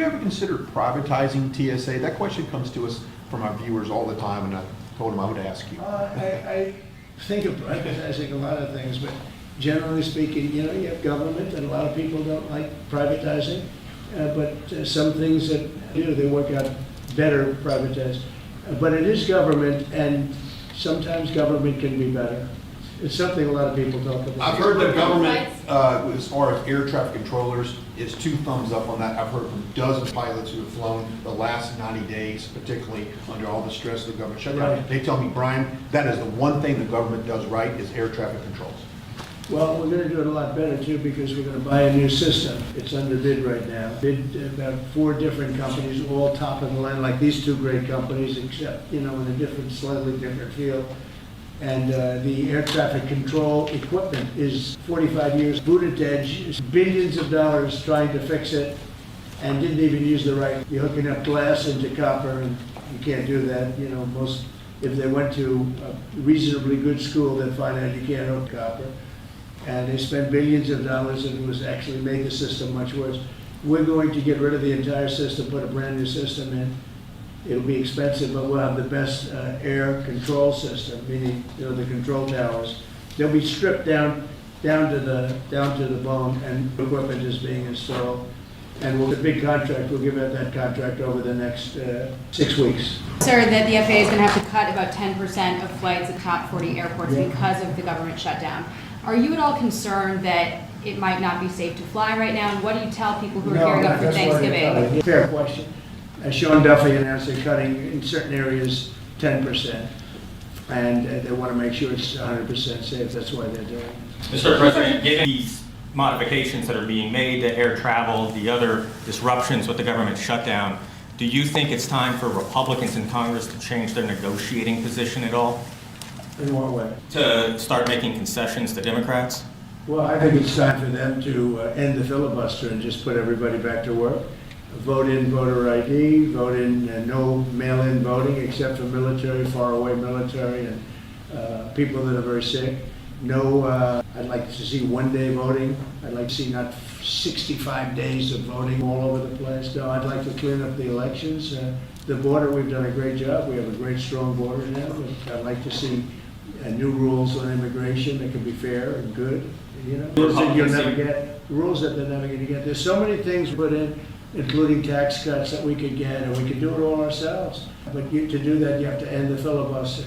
ever considered privatizing TSA? That question comes to us from our viewers all the time, and I told them I would ask you. I think of privatizing a lot of things, but generally speaking, you have government, and a lot of people don't like privatizing, but some things that they work out better privatized. But it is government, and sometimes government can be better. It's something a lot of people talk about. I've heard the government, as far as air traffic controllers, is 2 thumbs up on that. I've heard from dozens of pilots who have flown the last 90 days, particularly under all the stress of the government shutdown. Right. They tell me, Brian, that is the one thing the government does right is air traffic controls. Well, we're going to do it a lot better too, because we're going to buy a new system. It's under bid right now. Bid about 4 different companies, all top of the line, like these 2 great companies, except, in a different, slightly different field. And the air traffic control equipment is 45 years booted edge, billions of dollars trying to fix it, and didn't even use the right. You're hooking up glass into copper, and you can't do that. Most, if they went to a reasonably good school, they'd find out you can't hook copper. And they spent billions of dollars, and it was actually made the system much worse. We're going to get rid of the entire system, put a brand new system in. It'll be expensive, but we'll have the best air control system, meaning the control towers. They'll be stripped down to the bone, and equipment is being installed. And with a big contract, we'll give out that contract over the next 6 weeks. Sir, that the FAA is going to have to cut about 10% of flights at top 40 airports because of the government shutdown. Are you at all concerned that it might not be safe to fly right now? And what do you tell people who are gearing up for Thanksgiving? Fair question. Sean Duffy announced they're cutting in certain areas 10%, and they want to make sure it's 100% safe. That's why they're doing it. Mr. President, given these modifications that are being made to air travel, the other disruptions with the government shutdown, do you think it's time for Republicans in Congress to change their negotiating position at all? In what way? To start making concessions to Democrats? Well, I think it's time for them to end the filibuster and just put everybody back to work. Vote in voter ID, vote in no mail-in voting except for military, faraway military, and people that are very sick. No, I'd like to see 1-day voting. I'd like to see not 65 days of voting all over the place. No, I'd like to clean up the elections. The border, we've done a great job. We have a great, strong border now. I'd like to see new rules on immigration that can be fair and good. Rules that you'll never get. Rules that they're never going to get. There's so many things put in, including tax cuts that we could get, and we could do it all ourselves. But to do that, you have to end the filibuster.